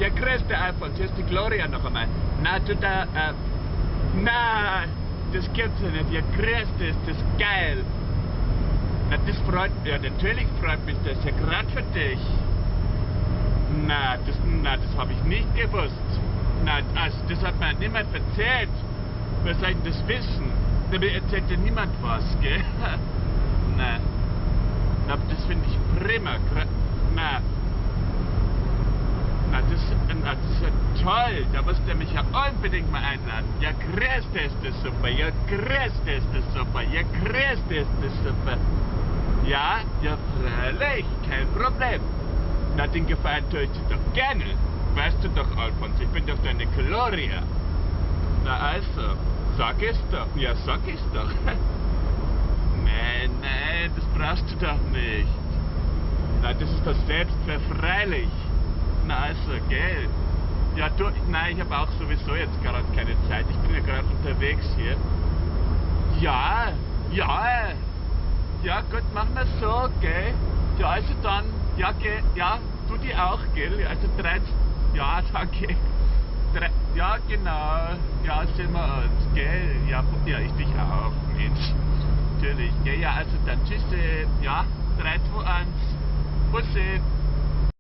Ja, grüß dich, Alfons, hier ist die Gloria noch einmal. Na, du da, na, das gibt's ja nicht. Ja, grüß dich, ist das geil. Na, das freut mich, ja, natürlich freut mich das, ja, gerade für dich. Na, das habe ich nicht gewusst. Na, also, das hat mir niemand erzählt. Wer soll denn das wissen? Mir erzählt ja niemand was, gell? Na, das finde ich prima. Das ist ja toll. Da musst du mich ja unbedingt mal einladen. Ja, grüß dich, ist das super. Ja, grüß dich, ist das super. Ja, grüß dich, ist das super. Ja, freilich, kein Problem. Na, den Gefallen tue ich dir doch gerne. Weißt du doch, Alfons, ich bin doch deine Gloria. Na also, sag es doch. Ja, sag es doch. Nein, das brauchst du doch nicht. Na, das ist doch selbstverfreilich. Na also, gell. Ja, du, nein, ich habe auch sowieso jetzt gerade keine Zeit. Ich bin ja gerade unterwegs hier. Ja, gut, machen wir so, gell. Ja, also dann, ja, gell, ja, du die auch, gell. Also 13, ja, danke. Ja, genau. Ja, sehen wir uns, gell. Ja, ich dich auch, Mensch. Natürlich, gell. Ja, also dann tschüss, ja, 3, 2, 1. Bussi.